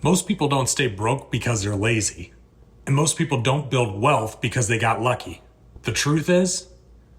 Most people don't stay broke because they're lazy. And most people don't build wealth because they got lucky. The truth is,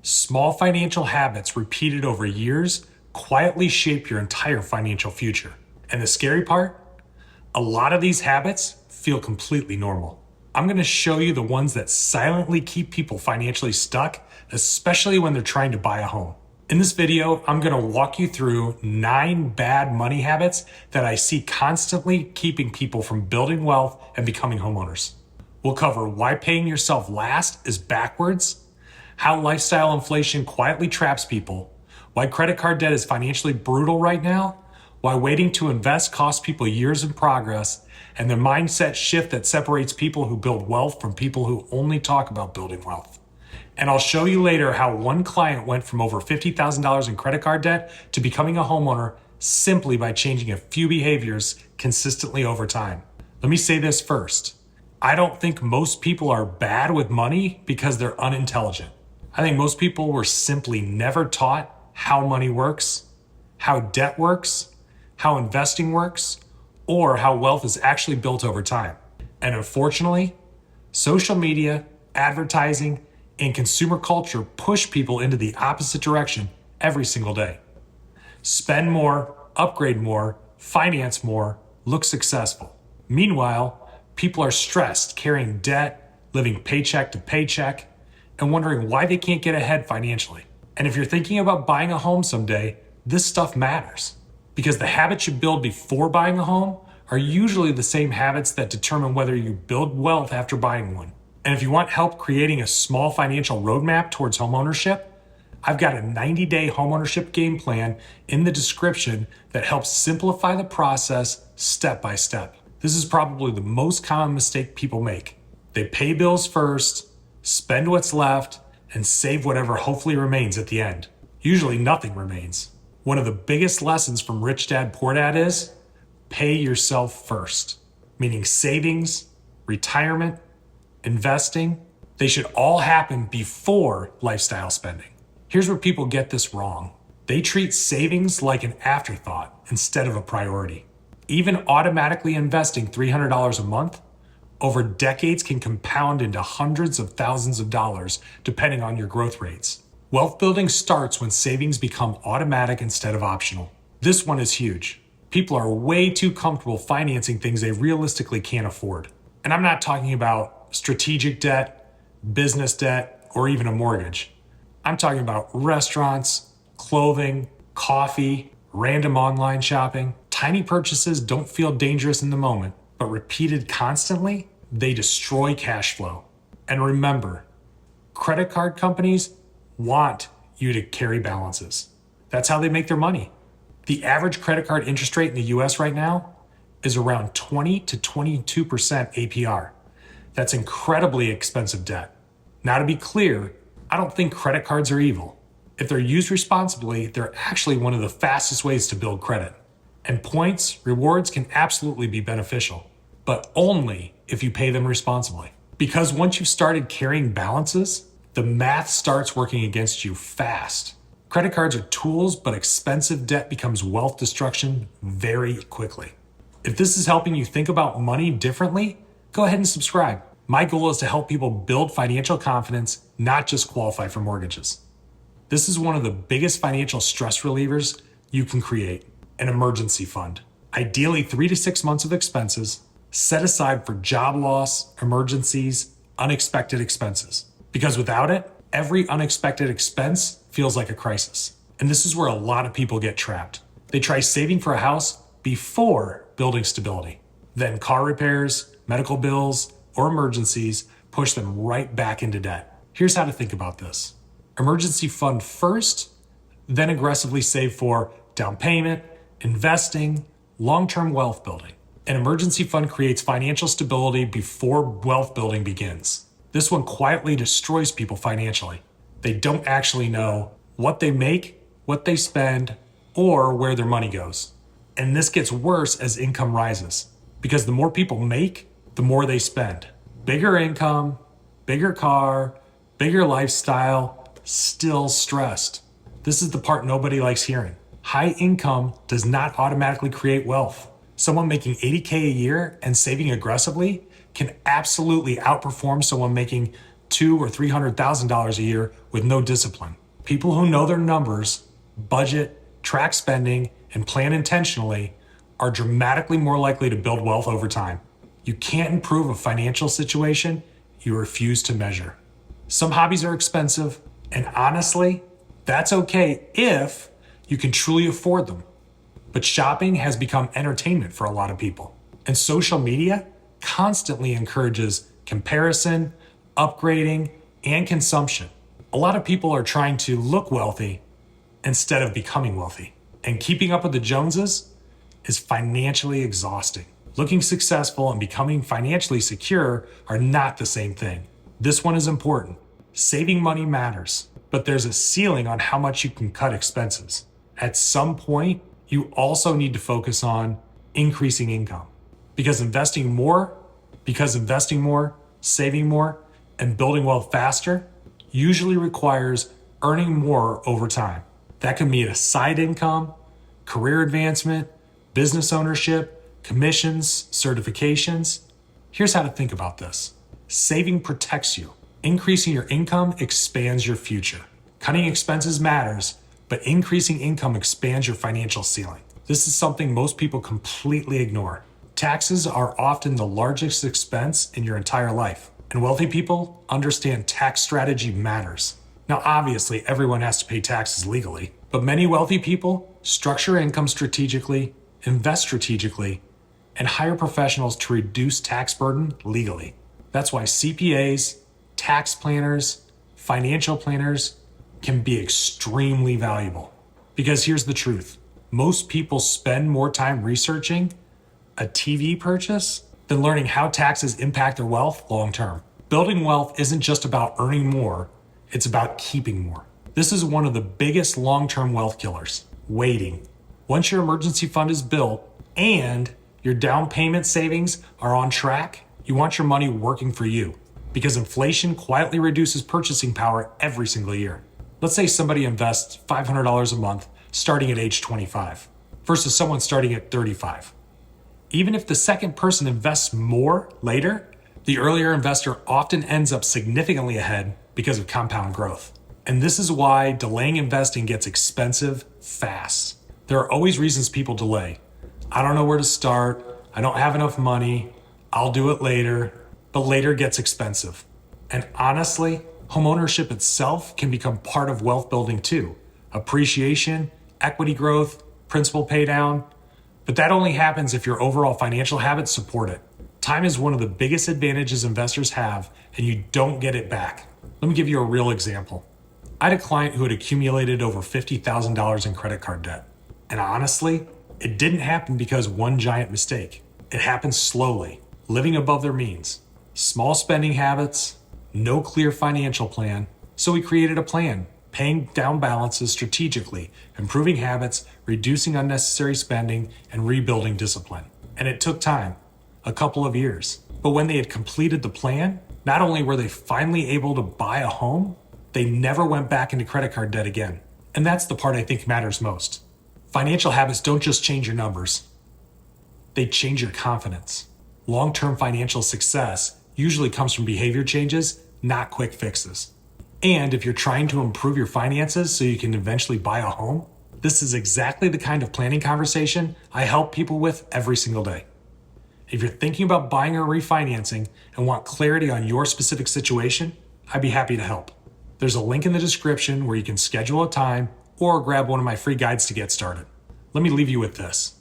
small financial habits repeated over years quietly shape your entire financial future. And the scary part? A lot of these habits feel completely normal. I'm going to show you the ones that silently keep people financially stuck, especially when they're trying to buy a home. In this video, I'm going to walk you through 9 bad money habits that I see constantly keeping people from building wealth and becoming homeowners. We'll cover why paying yourself last is backwards, how lifestyle inflation quietly traps people, why credit card debt is financially brutal right now, why waiting to invest costs people years in progress, and the mindset shift that separates people who build wealth from people who only talk about building wealth. And I'll show you later how one client went from over $50,000 in credit card debt to becoming a homeowner simply by changing a few behaviors consistently over time. Let me say this first. I don't think most people are bad with money because they're unintelligent. I think most people were simply never taught how money works, how debt works, how investing works, or how wealth is actually built over time. And unfortunately, social media, advertising, and consumer culture push people into the opposite direction every single day. Spend more, upgrade more, finance more, look successful. Meanwhile, people are stressed, carrying debt, living paycheck to paycheck, and wondering why they can't get ahead financially. And if you're thinking about buying a home someday, this stuff matters. Because the habits you build before buying a home are usually the same habits that determine whether you build wealth after buying one. And if you want help creating a small financial roadmap towards homeownership, I've got a 90-day homeownership game plan in the description that helps simplify the process step by step. This is probably the most common mistake people make. They pay bills first, spend what's left, and save whatever hopefully remains at the end. Usually nothing remains. One of the biggest lessons from Rich Dad Poor Dad is pay yourself first, meaning savings, retirement, investing, they should all happen before lifestyle spending. Here's where people get this wrong. They treat savings like an afterthought instead of a priority. Even automatically investing $300 a month over decades can compound into hundreds of thousands of dollars depending on your growth rates. Wealth building starts when savings become automatic instead of optional. This one is huge. People are way too comfortable financing things they realistically can't afford. And I'm not talking about strategic debt, business debt, or even a mortgage. I'm talking about restaurants, clothing, coffee, random online shopping. Tiny purchases don't feel dangerous in the moment, but repeated constantly, they destroy cash flow. And remember, credit card companies want you to carry balances. That's how they make their money. The average credit card interest rate in the US right now is around 20 to 22% APR. That's incredibly expensive debt. Now, to be clear, I don't think credit cards are evil. If they're used responsibly, they're actually one of the fastest ways to build credit. And points, rewards can absolutely be beneficial, but only if you pay them responsibly. Because once you've started carrying balances, the math starts working against you fast. Credit cards are tools, but expensive debt becomes wealth destruction very quickly. If this is helping you think about money differently, go ahead and subscribe. My goal is to help people build financial confidence, not just qualify for mortgages. This is one of the biggest financial stress relievers you can create, an emergency fund. Ideally 3 to 6 months of expenses set aside for job loss, emergencies, unexpected expenses. Because without it, every unexpected expense feels like a crisis. And this is where a lot of people get trapped. They try saving for a house before building stability. Then car repairs, medical bills, or emergencies push them right back into debt. Here's how to think about this. Emergency fund first, then aggressively save for down payment, investing, long-term wealth building. An emergency fund creates financial stability before wealth building begins. This one quietly destroys people financially. They don't actually know what they make, what they spend, or where their money goes. And this gets worse as income rises, because the more people make, the more they spend. Bigger income, bigger car, bigger lifestyle, still stressed. This is the part nobody likes hearing. High income does not automatically create wealth. Someone making 80K a year and saving aggressively can absolutely outperform someone making $200,000 or $300,000 a year with no discipline. People who know their numbers, budget, track spending, and plan intentionally are dramatically more likely to build wealth over time. You can't improve a financial situation you refuse to measure. Some hobbies are expensive, and honestly, that's okay if you can truly afford them. But shopping has become entertainment for a lot of people. And social media constantly encourages comparison, upgrading, and consumption. A lot of people are trying to look wealthy instead of becoming wealthy. And keeping up with the Joneses is financially exhausting. Looking successful and becoming financially secure are not the same thing. This one is important. Saving money matters, but there's a ceiling on how much you can cut expenses. At some point, you also need to focus on increasing income because investing more, saving more, and building wealth faster usually requires earning more over time. That can mean a side income, career advancement, business ownership, commissions, certifications. Here's how to think about this. Saving protects you. Increasing your income expands your future. Cutting expenses matters, but increasing income expands your financial ceiling. This is something most people completely ignore. Taxes are often the largest expense in your entire life, and wealthy people understand tax strategy matters. Now, obviously, everyone has to pay taxes legally, but many wealthy people structure income strategically, invest strategically, and hire professionals to reduce tax burden legally. That's why CPAs, tax planners, financial planners can be extremely valuable. Because here's the truth. Most people spend more time researching a TV purchase than learning how taxes impact their wealth long term. Building wealth isn't just about earning more, it's about keeping more. This is one of the biggest long-term wealth killers, waiting. Once your emergency fund is built and your down payment savings are on track, you want your money working for you because inflation quietly reduces purchasing power every single year. Let's say somebody invests $500 a month starting at age 25 versus someone starting at 35. Even if the second person invests more later, the earlier investor often ends up significantly ahead because of compound growth. And this is why delaying investing gets expensive fast. There are always reasons people delay. I don't know where to start. I don't have enough money. I'll do it later. But later gets expensive. And honestly, homeownership itself can become part of wealth building too. Appreciation, equity growth, principal pay down. But that only happens if your overall financial habits support it. Time is one of the biggest advantages investors have, and you don't get it back. Let me give you a real example. I had a client who had accumulated over $50,000 in credit card debt. And honestly, it didn't happen because one giant mistake. It happened slowly, living above their means. Small spending habits, no clear financial plan. So we created a plan, paying down balances strategically, improving habits, reducing unnecessary spending, and rebuilding discipline. And it took time, a couple of years. But when they had completed the plan, not only were they finally able to buy a home, they never went back into credit card debt again. And that's the part I think matters most. Financial habits don't just change your numbers. They change your confidence. Long-term financial success usually comes from behavior changes, not quick fixes. And if you're trying to improve your finances so you can eventually buy a home, this is exactly the kind of planning conversation I help people with every single day. If you're thinking about buying or refinancing and want clarity on your specific situation, I'd be happy to help. There's a link in the description where you can schedule a time or grab one of my free guides to get started. Let me leave you with this.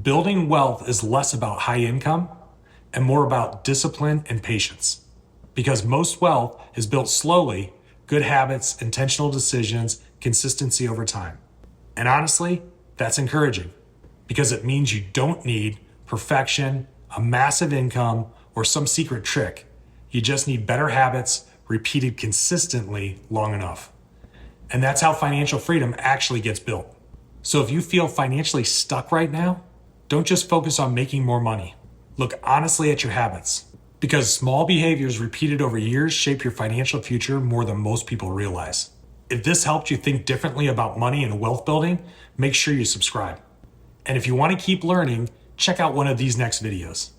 Building wealth is less about high income and more about discipline and patience. Because most wealth is built slowly, good habits, intentional decisions, consistency over time. And honestly, that's encouraging because it means you don't need perfection, a massive income, or some secret trick. You just need better habits repeated consistently long enough. And that's how financial freedom actually gets built. So if you feel financially stuck right now, don't just focus on making more money. Look honestly at your habits because small behaviors repeated over years shape your financial future more than most people realize. If this helped you think differently about money and wealth building, make sure you subscribe. And if you want to keep learning, check out one of these next videos.